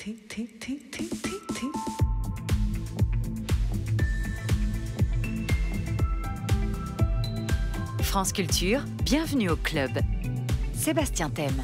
France Culture, bienvenue au club. Sébastien Thème.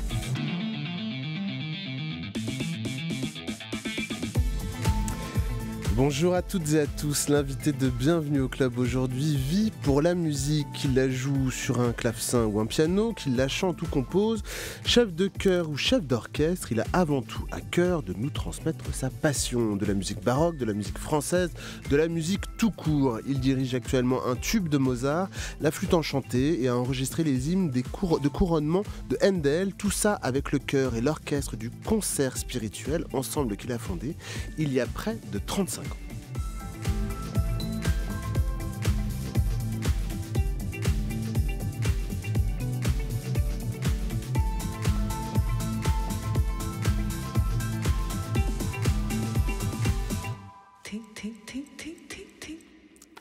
Bonjour à toutes et à tous, l'invité de Bienvenue au Club aujourd'hui vit pour la musique, qu'il la joue sur un clavecin ou un piano, qu'il la chante ou compose. Chef de chœur ou chef d'orchestre, il a avant tout à cœur de nous transmettre sa passion de la musique baroque, de la musique française, de la musique tout court. Il dirige actuellement un tube de Mozart, la flûte enchantée, et a enregistré les hymnes de couronnement de Handel, tout ça avec le chœur et l'orchestre du Concert Spirituel, ensemble qu'il a fondé il y a près de 35 ans.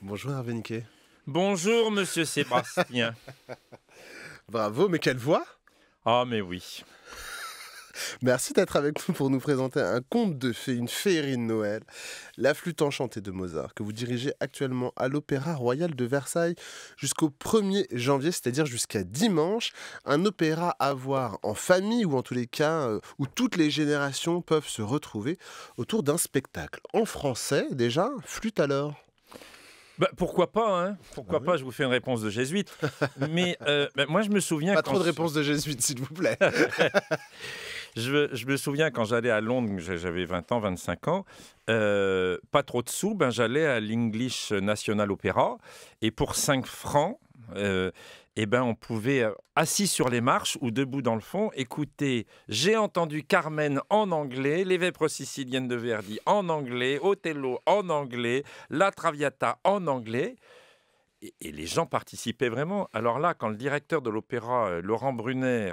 Bonjour Hervé Niquet. Bonjour Monsieur Sébastien. Bravo, mais quelle voix! Ah mais oui. Merci d'être avec nous pour nous présenter un conte de fées, une féerie de Noël, La flûte enchantée de Mozart, que vous dirigez actuellement à l'Opéra Royal de Versailles jusqu'au 1er janvier, c'est-à-dire jusqu'à dimanche. Un opéra à voir en famille, ou en tous les cas où toutes les générations peuvent se retrouver autour d'un spectacle. En français déjà, flûte alors? Bah, pourquoi pas, hein? Pourquoi pas, je vous fais une réponse de jésuite. Mais moi je me souviens... Pas trop de réponses de jésuite, s'il vous plaît. Je me souviens quand j'allais à Londres, j'avais 20 ans, 25 ans, pas trop de sous, j'allais à l'English National Opera, et pour 5 francs, on pouvait, assis sur les marches ou debout dans le fond, écouter « J'ai entendu Carmen en anglais, les Vêpres siciliennes de Verdi en anglais, Othello en anglais, La Traviata en anglais ». Et les gens participaient vraiment. Alors là, quand le directeur de l'opéra, Laurent Brunner,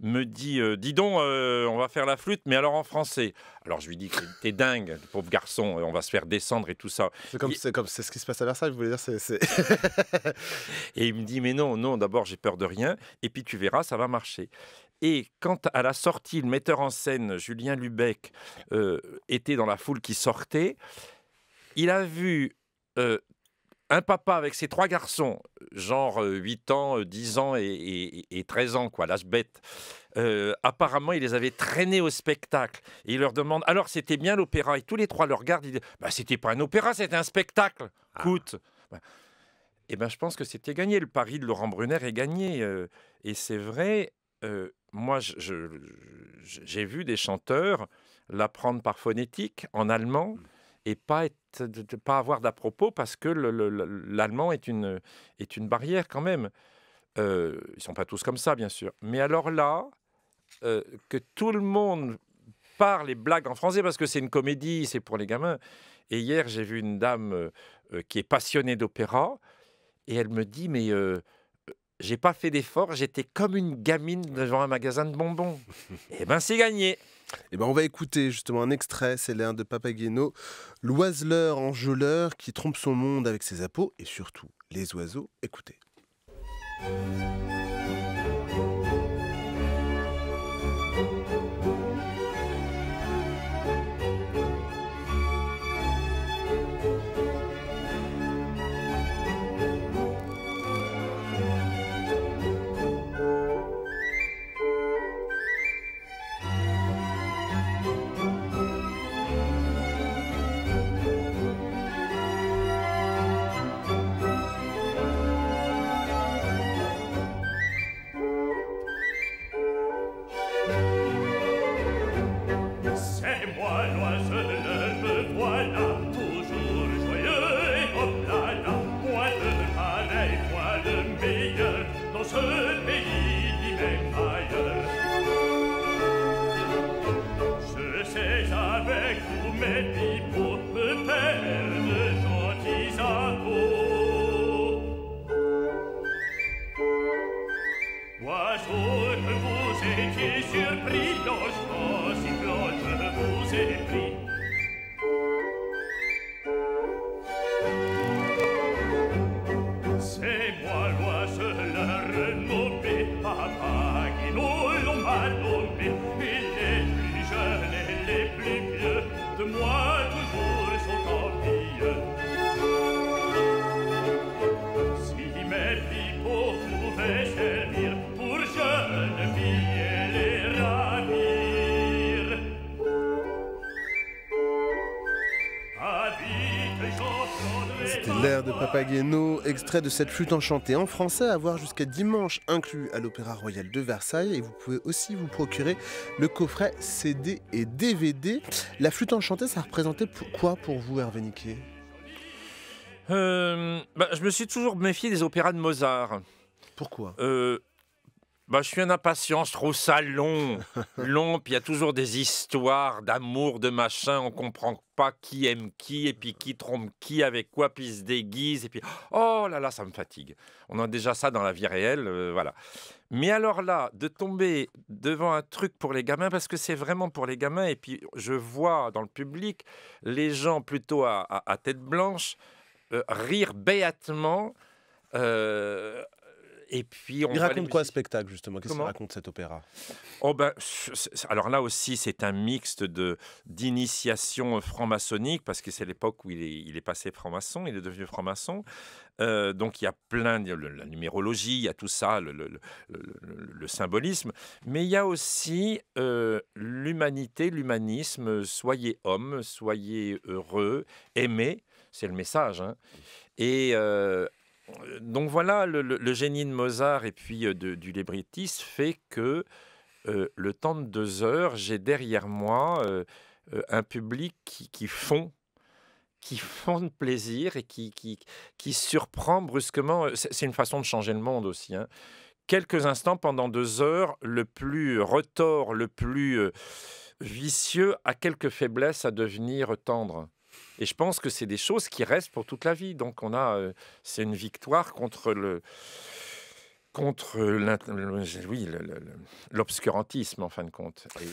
me dit dis donc, on va faire la flûte, mais alors en français. Alors je lui dis que t'es dingue, pauvre garçon, on va se faire descendre et tout ça. C'est ce qui se passe à Versailles, vous voulez dire Et il me dit mais non, d'abord j'ai peur de rien, et puis tu verras, ça va marcher. Et quand à la sortie, le metteur en scène, Julien Lubeck, était dans la foule qui sortait, il a vu... un papa avec ses 3 garçons, genre 8 ans, 10 ans et 13 ans, quoi, l'âge bête. Apparemment, il les avait traînés au spectacle. Et il leur demande, alors c'était bien l'opéra? Et tous les 3 le regardent, ils disent, c'était pas un opéra, c'était un spectacle. Écoute. Et je pense que c'était gagné. Le pari de Laurent Brunner est gagné. Et c'est vrai, moi, j'ai vu des chanteurs l'apprendre par phonétique, en allemand, et pas avoir d'à-propos parce que l'allemand est une barrière quand même. Ils ne sont pas tous comme ça, bien sûr. Mais alors là, que tout le monde parle et blague en français parce que c'est une comédie, c'est pour les gamins. Et hier, j'ai vu une dame qui est passionnée d'opéra et elle me dit, mais j'ai pas fait d'effort, j'étais comme une gamine devant un magasin de bonbons. Eh ben, c'est gagné. On va écouter justement un extrait, c'est l'air de Papageno, l'oiseleur enjôleur qui trompe son monde avec ses appos et surtout les oiseaux. Écoutez. Papageno l'ont mal nommé, et les plus jeunes et les plus vieux L'air de Papageno, extrait de cette flûte enchantée en français à voir jusqu'à dimanche, inclus à l'Opéra Royal de Versailles. Et vous pouvez aussi vous procurer le coffret CD et DVD. La flûte enchantée, ça représentait quoi pour vous, Hervé Niquet? Je me suis toujours méfié des opéras de Mozart. Pourquoi? Je suis un impatient, je trouve ça long, puis il y a toujours des histoires d'amour, de machin, on comprend pas qui aime qui, et puis qui trompe qui, avec quoi, puis il se déguise, et puis oh là là, ça me fatigue. On a déjà ça dans la vie réelle, voilà. Mais alors là, de tomber devant un truc pour les gamins, parce que c'est vraiment pour les gamins, et puis je vois dans le public les gens plutôt à tête blanche rire béatement. Et puis Il raconte quoi, ce spectacle, justement? Qu'est-ce qu'il raconte, cet opéra? Alors là aussi, c'est un mixte d'initiation franc-maçonnique, parce que c'est l'époque où il est passé franc-maçon, il est devenu franc-maçon. Donc il y a la numérologie, il y a tout ça, le symbolisme. Mais il y a aussi l'humanité, l'humanisme. Soyez homme, soyez heureux, aimez, c'est le message. Hein. Et... donc voilà, le génie de Mozart et puis du librettiste fait que le temps de 2 heures, j'ai derrière moi un public qui fond de plaisir et qui surprend brusquement. C'est une façon de changer le monde aussi. Hein. Quelques instants pendant 2 heures, le plus retors, le plus vicieux a quelques faiblesses à devenir tendre. Et je pense que c'est des choses qui restent pour toute la vie. Donc c'est une victoire contre l'obscurantisme en fin de compte. Et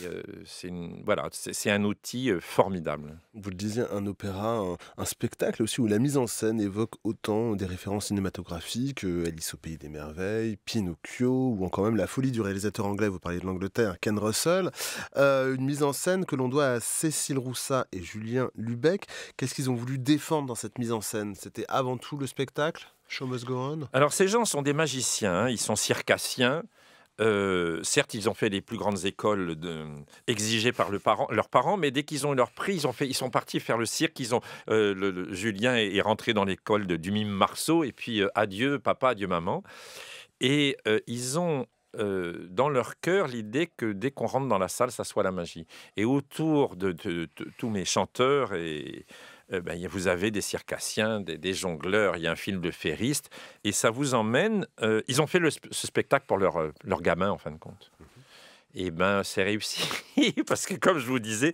c'est un outil formidable. Vous le disiez, un opéra, un spectacle aussi où la mise en scène évoque autant des références cinématographiques, Alice au pays des merveilles, Pinocchio, ou encore même La folie du réalisateur anglais, vous parliez de l'Angleterre, Ken Russell. Une mise en scène que l'on doit à Cécile Roussat et Julien Lubeck. Qu'est-ce qu'ils ont voulu défendre dans cette mise en scène? C'était avant tout le spectacle? Show must go on. Alors ces gens sont des magiciens, hein, ils sont circassiens. Certes, ils ont fait les plus grandes écoles exigées par leurs parents, mais dès qu'ils ont eu leur prix, ils sont partis faire le cirque. Julien est rentré dans l'école du mime Marceau, et puis adieu papa, adieu maman. Et ils ont dans leur cœur l'idée que dès qu'on rentre dans la salle, ça soit la magie. Et autour de tous mes chanteurs vous avez des circassiens, des jongleurs, il y a un film de ferristes, et ça vous emmène... ils ont fait ce spectacle pour leurs gamins, en fin de compte. Et c'est réussi, parce que comme je vous disais,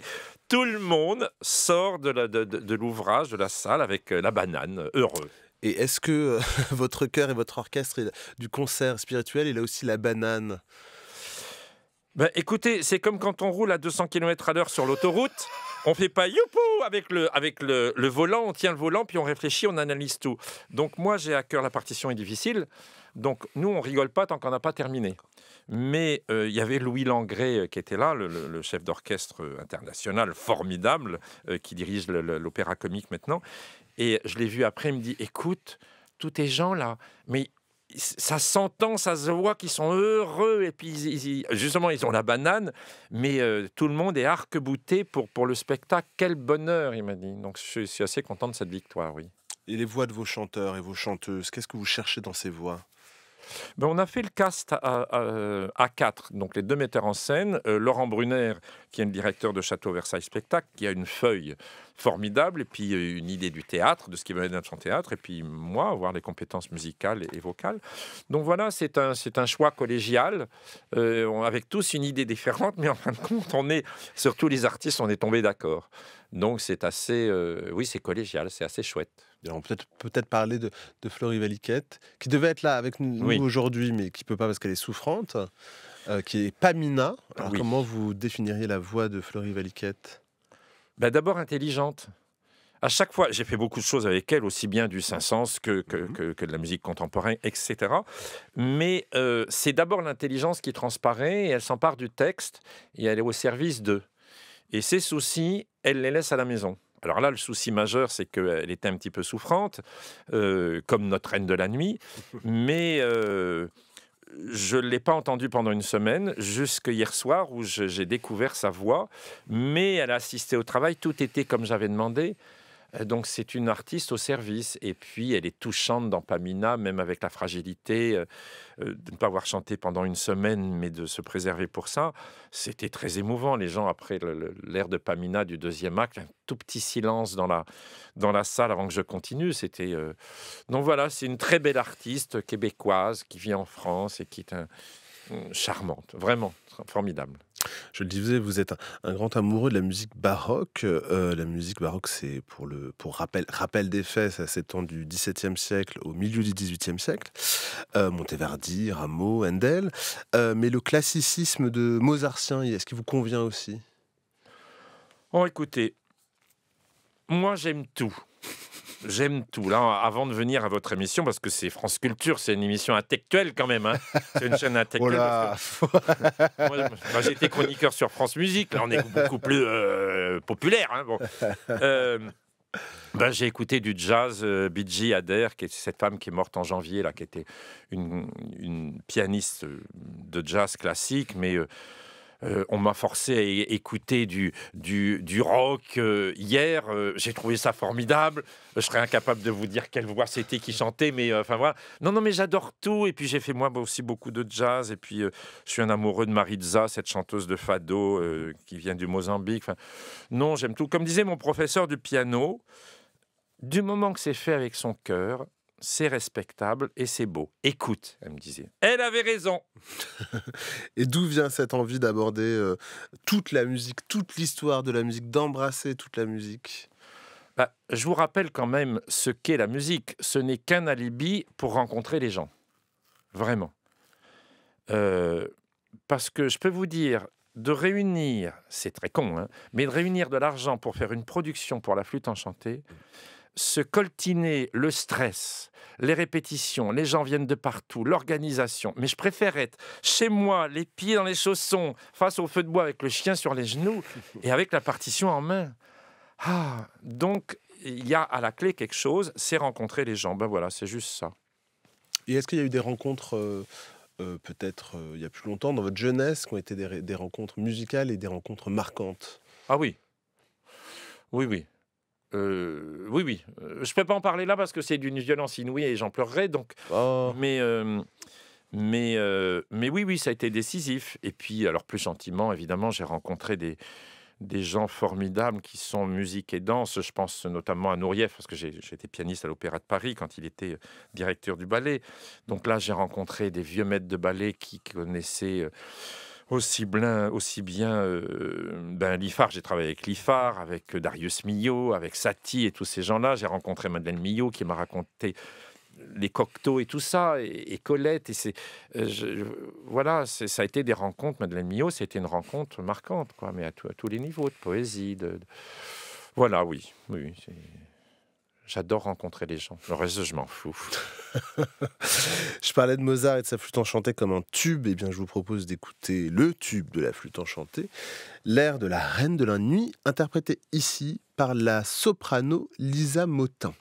tout le monde sort de l'ouvrage, de la salle, avec la banane, heureux. Et est-ce que votre chœur et votre orchestre du concert spirituel, il a aussi la banane? Écoutez, c'est comme quand on roule à 200 km/h sur l'autoroute. On fait pas youpi avec le volant, on tient le volant, puis on réfléchit, on analyse tout. Donc moi, j'ai à cœur, la partition est difficile. Donc nous, on rigole pas tant qu'on n'a pas terminé. Mais il y avait Louis Langrée qui était là, le chef d'orchestre international formidable, qui dirige l'opéra comique maintenant. Et je l'ai vu après, il me dit, écoute, tous tes gens là, mais... ça s'entend, ça se voit qu'ils sont heureux, et puis justement ils ont la banane, mais tout le monde est arc-bouté pour le spectacle. Quel bonheur, il m'a dit. Donc je suis assez content de cette victoire, oui. Et les voix de vos chanteurs et vos chanteuses, qu'est-ce que vous cherchez dans ces voix? On a fait le cast à 4, donc les 2 metteurs en scène. Laurent Brunner, qui est le directeur de Château Versailles Spectacle, qui a une feuille formidable, et puis une idée du théâtre, de ce qui va être son théâtre, et puis moi, avoir les compétences musicales et vocales. Donc voilà, c'est un choix collégial, avec tous une idée différente, mais en fin de compte, sur tous les artistes, on est tombés d'accord. Donc c'est assez, oui, c'est collégial, c'est assez chouette. On peut peut-être parler de Florie Valiquette, qui devait être là avec nous aujourd'hui, mais qui ne peut pas parce qu'elle est souffrante, qui est Pamina. Alors comment vous définiriez la voix de Florie Valiquette? D'abord intelligente. À chaque fois, j'ai fait beaucoup de choses avec elle, aussi bien du Saint-Saëns que de la musique contemporaine, etc. Mais c'est d'abord l'intelligence qui transparaît, et elle s'empare du texte, et elle est au service d'eux. Et ses soucis, elle les laisse à la maison. Alors là, le souci majeur, c'est qu'elle était un petit peu souffrante, comme notre reine de la nuit, mais je ne l'ai pas entendue pendant une semaine, jusqu'à hier soir où j'ai découvert sa voix, mais elle a assisté au travail, tout était comme j'avais demandé. Donc c'est une artiste au service. Et puis elle est touchante dans Pamina, même avec la fragilité de ne pas avoir chanté pendant une semaine, mais de se préserver pour ça. C'était très émouvant. Les gens, après l'air de Pamina du deuxième acte, un tout petit silence dans la salle avant que je continue. C'était donc voilà, c'est une très belle artiste québécoise qui vit en France et qui est charmante, vraiment formidable. Je le disais, vous êtes un grand amoureux de la musique baroque. La musique baroque, c'est pour rappel des faits, ça s'étend du XVIIe siècle au milieu du XVIIIe siècle. Monteverdi, Rameau, Handel. Mais le classicisme de mozartien, est-ce qu'il vous convient aussi? Oh, écoutez, moi j'aime tout. J'aime tout. Là, avant de venir à votre émission, parce que c'est France Culture, c'est une émission intellectuelle quand même. Hein. C'est une chaîne intellectuelle. Oh là. Moi, j'ai été chroniqueur sur France Musique. Là, on est beaucoup plus populaire. Hein, bon. J'ai écouté du jazz, Bidji Adair, qui est cette femme qui est morte en janvier, là, qui était une pianiste de jazz classique, mais on m'a forcé à écouter du rock hier. J'ai trouvé ça formidable. Je serais incapable de vous dire quelle voix c'était qui chantait, mais enfin voilà. Non, mais j'adore tout. Et puis j'ai fait moi aussi beaucoup de jazz. Et puis je suis un amoureux de Maritza, cette chanteuse de fado qui vient du Mozambique. Enfin, non, j'aime tout. Comme disait mon professeur du piano, du moment que c'est fait avec son cœur, c'est respectable et c'est beau. Écoute, elle me disait. Elle avait raison. Et d'où vient cette envie d'aborder toute la musique, toute l'histoire de la musique, d'embrasser toute la musique? Je vous rappelle quand même ce qu'est la musique. Ce n'est qu'un alibi pour rencontrer les gens. Vraiment. Parce que je peux vous dire, de réunir, c'est très con, hein, mais de réunir de l'argent pour faire une production pour la flûte enchantée, se coltiner le stress, les répétitions, les gens viennent de partout, l'organisation. Mais je préfère être chez moi, les pieds dans les chaussons, face au feu de bois avec le chien sur les genoux et avec la partition en main. Donc, il y a à la clé quelque chose, c'est rencontrer les gens. Voilà, c'est juste ça. Et est-ce qu'il y a eu des rencontres, peut-être il y a plus longtemps, dans votre jeunesse, qui ont été des rencontres musicales et des rencontres marquantes? Ah oui. Oui. Oui. Je ne peux pas en parler là parce que c'est d'une violence inouïe et j'en pleurerais. Donc. Oh. Mais oui, ça a été décisif. Et puis, alors plus gentiment, évidemment, j'ai rencontré des gens formidables qui sont musique et danse. Je pense notamment à Nourieff, parce que j'étais pianiste à l'Opéra de Paris quand il était directeur du ballet. Donc là, j'ai rencontré des vieux maîtres de ballet qui connaissaient aussi bien Liffard. J'ai travaillé avec Liffard, avec Darius Milhaud, avec Satie et tous ces gens-là. J'ai rencontré Madeleine Milhaud qui m'a raconté les Cocteaux et tout ça, et Colette. Et ça a été des rencontres. Madeleine Milhaud, c'était une rencontre marquante, quoi, mais à tous les niveaux, de poésie. Voilà, oui. J'adore rencontrer les gens. Le reste, je m'en fous. Je parlais de Mozart et de sa flûte enchantée comme un tube. Eh bien, je vous propose d'écouter le tube de la flûte enchantée, l'air de la Reine de la Nuit, interprété ici par la soprano Lisa Motin.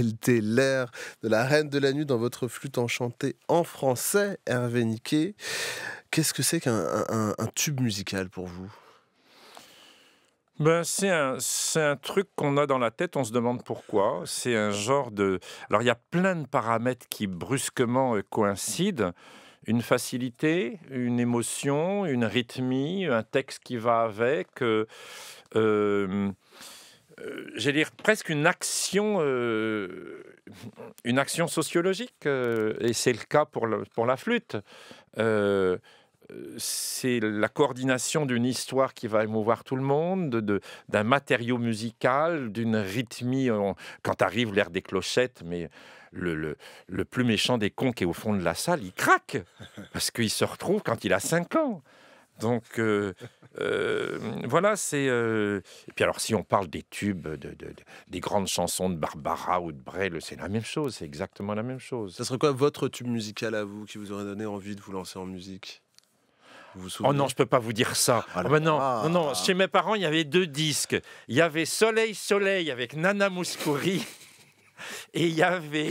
Pelleté, l'air de la Reine de la Nuit dans votre flûte enchantée en français, Hervé Niquet. Qu'est-ce que c'est qu'un tube musical pour vous? Ben, c'est un truc qu'on a dans la tête, on se demande pourquoi. C'est un genre de... Alors, il y a plein de paramètres qui brusquement coïncident. Une facilité, une émotion, une rythmie, un texte qui va avec. Euh, J'allais dire presque une action sociologique, et c'est le cas pour la flûte. Euh, c'est la coordination d'une histoire qui va émouvoir tout le monde, d'un matériau musical, d'une rythmie. Quand arrive l'air des clochettes, mais le plus méchant des cons qui est au fond de la salle, il craque, parce qu'il se retrouve quand il a 5 ans. Donc, voilà, c'est... Et puis alors, si on parle des tubes, des grandes chansons de Barbara ou de Brel, c'est la même chose, c'est exactement la même chose. Ça serait quoi votre tube musical à vous qui vous aurait donné envie de vous lancer en musique? Vous vous Oh souvenez? non, je peux pas vous dire ça. Ah Ah ben non, là non, non. là. Chez mes parents, il y avait 2 disques. Il y avait Soleil, Soleil avec Nana Mouskouri. Et il y avait...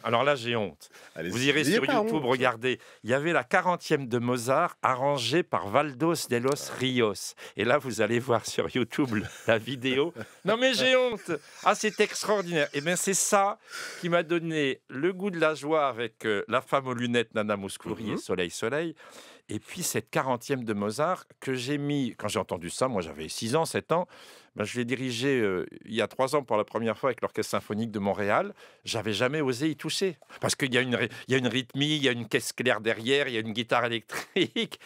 Alors là, j'ai honte. Allez-y, Vous irez n'ayez sur pas YouTube, honte. regardez. Il y avait la 40e de Mozart, arrangée par Valdos de los Rios. Et là, vous allez voir sur YouTube la vidéo. Non mais j'ai honte. Ah, c'est extraordinaire. Et bien, c'est ça qui m'a donné le goût de la joie avec La femme aux lunettes, Nana Mouskouri et Soleil, Soleil. Et puis cette 40e de Mozart que j'ai mis, quand j'ai entendu ça, moi j'avais 6 ans, 7 ans, ben, je l'ai dirigé il y a 3 ans pour la première fois avec l'Orchestre symphonique de Montréal. J'avais jamais osé y toucher. Parce qu'il y a il y a une rythmie, il y a une caisse claire derrière, il y a une guitare électrique.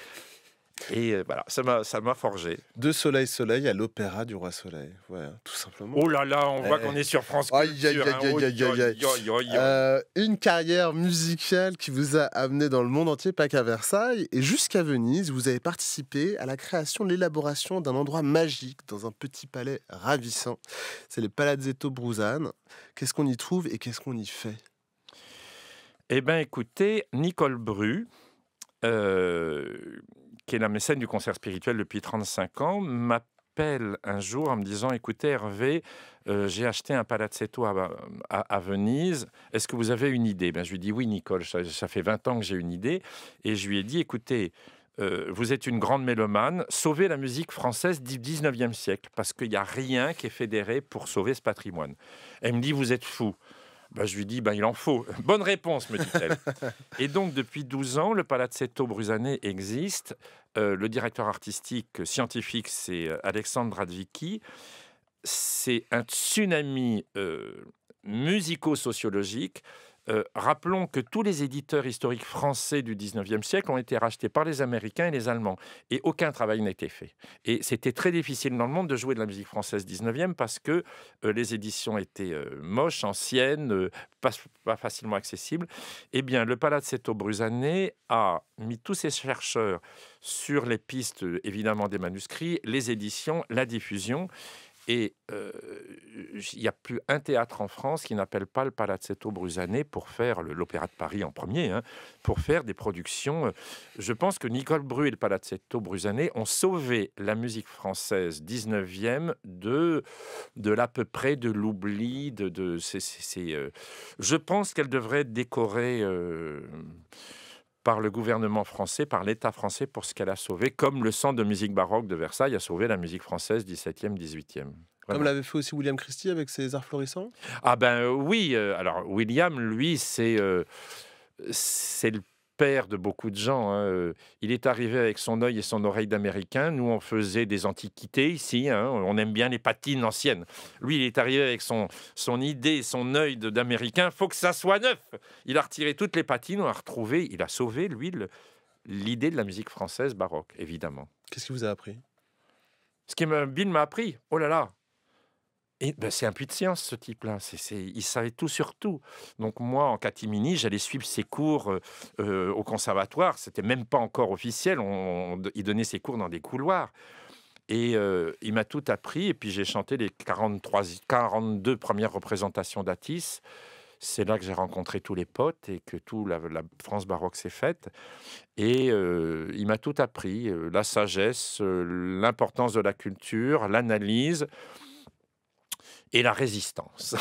Et voilà, ça m'a forgé. De Soleil Soleil à l'Opéra du Roi Soleil. Ouais, tout simplement. Oh là là, on voit qu'on est sur France Aïe, Culture. aïe, aïe, aïe, aïe, aïe. Une carrière musicale qui vous a amené dans le monde entier, pas qu'à Versailles, et jusqu'à Venise. Vous avez participé à la création, l'élaboration d'un endroit magique dans un petit palais ravissant. C'est le Palazzetto Bruzane. Qu'est-ce qu'on y trouve et qu'est-ce qu'on y fait? Eh bien, écoutez, Nicole Bru, qui est la mécène du concert spirituel depuis 35 ans, m'appelle un jour en me disant « Écoutez, Hervé, j'ai acheté un palazzetto à Venise. Est-ce que vous avez une idée ?» Je lui dis « Oui, Nicole, ça fait 20 ans que j'ai une idée. » Et je lui ai dit « Écoutez, vous êtes une grande mélomane, sauvez la musique française du 19e siècle, parce qu'il n'y a rien qui est fédéré pour sauver ce patrimoine. » Elle me dit « Vous êtes fou. » Je lui dis, il en faut. Bonne réponse, me dit-elle. Et donc, depuis 12 ans, le Palazzetto Bruzane existe. Le directeur artistique scientifique, c'est Alexandre Radvicki. C'est un tsunami musico-sociologique. Rappelons que tous les éditeurs historiques français du 19e siècle ont été rachetés par les Américains et les Allemands. Et aucun travail n'a été fait. Et c'était très difficile dans le monde de jouer de la musique française 19e parce que les éditions étaient moches, anciennes, pas facilement accessibles. Eh bien, le Palazzetto Bruzane a mis tous ses chercheurs sur les pistes, évidemment, des manuscrits, les éditions, la diffusion. Et il n'y a plus un théâtre en France qui n'appelle pas le Palazzetto Bruzane pour faire l'Opéra de Paris en premier, pour faire des productions. Je pense que Nicole Bru et le Palazzetto Bruzane ont sauvé la musique française 19e de l'à peu près de l'oubli. Je pense qu'elle devrait être décorée par le gouvernement français, par l'État français pour ce qu'elle a sauvé, comme le Centre de musique baroque de Versailles a sauvé la musique française 17e, 18e. Comme l'avait fait aussi William Christie avec ses arts florissants? Ah ben oui, alors William, lui, c'est le père de beaucoup de gens. Il est arrivé avec son œil et son oreille d'Américain. Nous, on faisait des antiquités ici. On aime bien les patines anciennes. Lui, il est arrivé avec son idée, son œil d'Américain. Faut que ça soit neuf. Il a retiré toutes les patines, on a retrouvé. Il a sauvé, lui, l'idée de la musique française baroque, évidemment. Qu'est-ce qu'il vous a appris? Bill m'a appris. Oh là là. Et c'est un puits de science, ce type-là. Il savait tout sur tout. Donc moi, en catimini, j'allais suivre ses cours au conservatoire. C'était même pas encore officiel. Il donnait ses cours dans des couloirs. Et il m'a tout appris. Et puis j'ai chanté les 42 premières représentations d'Atis. C'est là que j'ai rencontré tous les potes et que toute la France baroque s'est faite. Et il m'a tout appris. La sagesse, l'importance de la culture, l'analyse. et la résistance.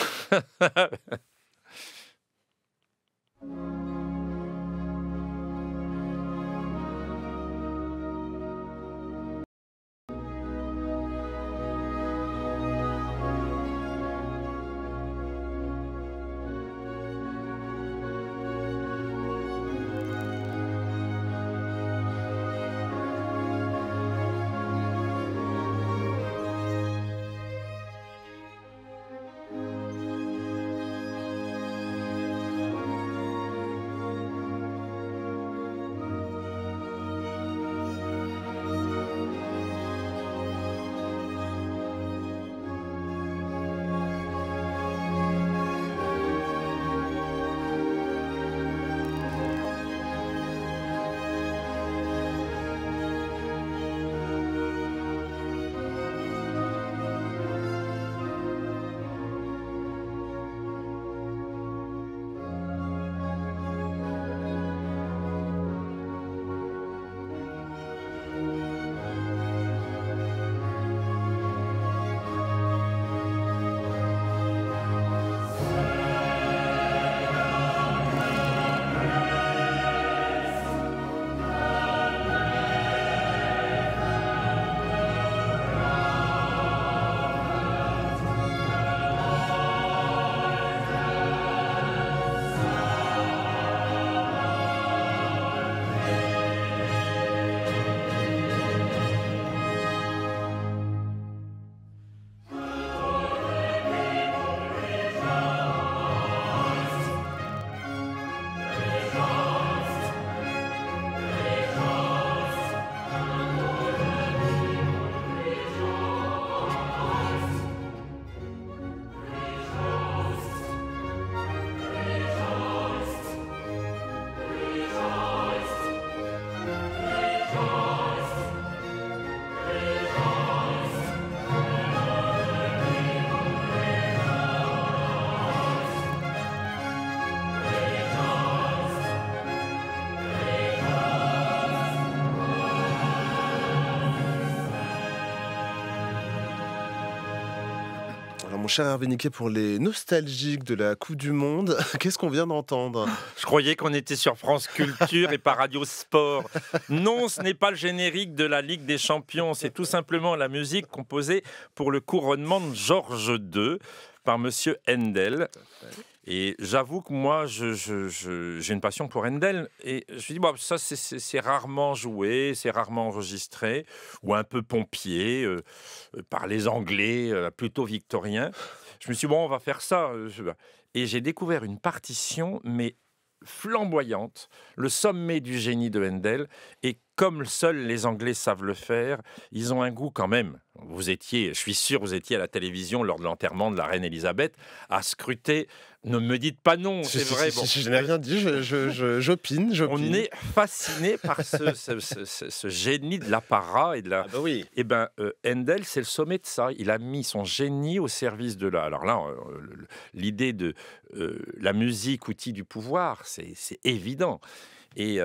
Alors, mon cher Hervé Niquet, pour les nostalgiques de la Coupe du Monde, qu'est-ce qu'on vient d'entendre? Je croyais qu'on était sur France Culture et pas Radio Sport. Non, ce n'est pas le générique de la Ligue des Champions, c'est tout simplement la musique composée pour le couronnement de Georges II par Monsieur Handel. Et j'avoue que moi, j'ai une passion pour Handel. Et je me dis, bon, ça, c'est rarement joué, c'est rarement enregistré, ou un peu pompier par les Anglais, plutôt victoriens. Je me suis dit, bon, on va faire ça. Et j'ai découvert une partition, mais flamboyante, le sommet du génie de Handel. Et comme seuls les Anglais savent le faire, ils ont un goût quand même. Vous étiez, je suis sûr, vous étiez à la télévision lors de l'enterrement de la reine Elisabeth, à scruter. Ne me dites pas non, c'est vrai. Bon. Je n'ai rien dit, j'opine. On est fasciné par ce génie de l'apparat et de la. Ah bah oui. Eh ben, Handel, c'est le sommet de ça. Il a mis son génie au service de la. Alors là, l'idée de la musique, outil du pouvoir, c'est évident. Et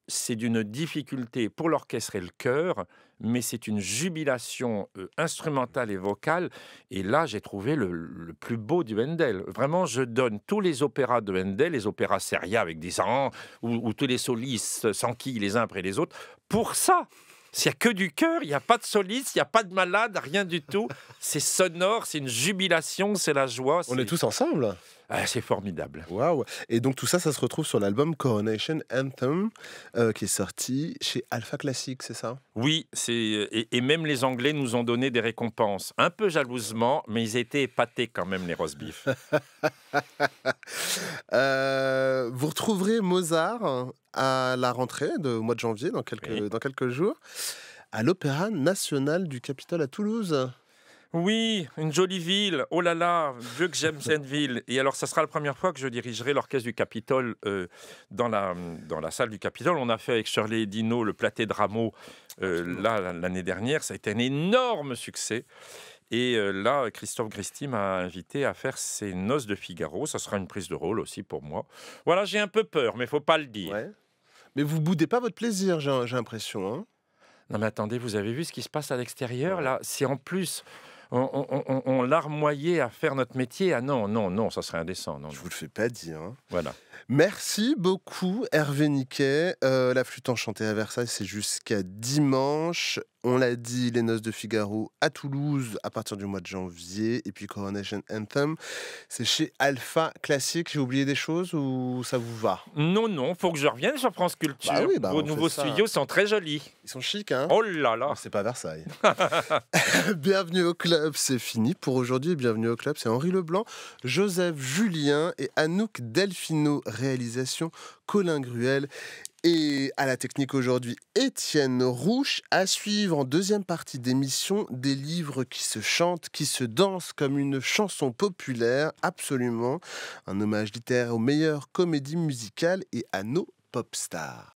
c'est d'une difficulté pour l'orchestre et le chœur, mais c'est une jubilation instrumentale et vocale. Et là, j'ai trouvé le plus beau du Handel. Vraiment, je donne tous les opéras de Handel, les opéras seria avec des ans, où tous les solistes s'enquillent les uns après les autres, pour ça. S'il n'y a que du chœur, il n'y a pas de soliste, il n'y a pas de malade, rien du tout. C'est sonore, c'est une jubilation, c'est la joie. On est tous ensemble. Ah, c'est formidable. Waouh. Et donc tout ça, ça se retrouve sur l'album Coronation Anthem, qui est sorti chez Alpha Classic, c'est ça? Oui, et même les Anglais nous ont donné des récompenses. Un peu jalousement, mais ils étaient épatés quand même, les roast beef. Vous retrouverez Mozart à la rentrée au mois de janvier, dans quelques jours, à l'Opéra National du Capitole à Toulouse. Oui, une jolie ville. Oh là là, Dieu que j'aime cette ville. Et alors, ça sera la première fois que je dirigerai l'orchestre du Capitole dans la salle du Capitole. On a fait avec Shirley et Dino le Platé de Rameau l'année dernière. Ça a été un énorme succès. Et là, Christophe Christy m'a invité à faire ses Noces de Figaro. Ça sera une prise de rôle aussi pour moi. Voilà, j'ai un peu peur, mais il ne faut pas le dire. Ouais. Mais vous boudez pas votre plaisir, j'ai l'impression. Hein. Non mais attendez, vous avez vu ce qui se passe à l'extérieur là? C'est en plus... on larmoyait à faire notre métier. Ah non, non, non, ça serait indécent. Non, Je non. vous le fais pas dire. Hein. Voilà. Merci beaucoup Hervé Niquet. La flûte enchantée à Versailles, c'est jusqu'à dimanche. On l'a dit, les Noces de Figaro à Toulouse à partir du mois de janvier. Et puis Coronation Anthem, c'est chez Alpha Classique. J'ai oublié des choses ou ça vous va? Non, non, faut que je revienne sur France Culture. Bah oui, bah Vos on fait nouveaux ça. studios sont très jolis. Ils sont chics, hein? Oh là là. C'est pas Versailles. Bienvenue au club, c'est fini pour aujourd'hui. Bienvenue au club, c'est Henri Leblanc, Joseph Julien et Anouk Delfino. Réalisation Colin Gruel. Et à la technique aujourd'hui, Étienne Rouche. À suivre en deuxième partie d'émission, des livres qui se chantent, qui se dansent comme une chanson populaire, absolument. Un hommage littéraire aux meilleures comédies musicales et à nos pop stars.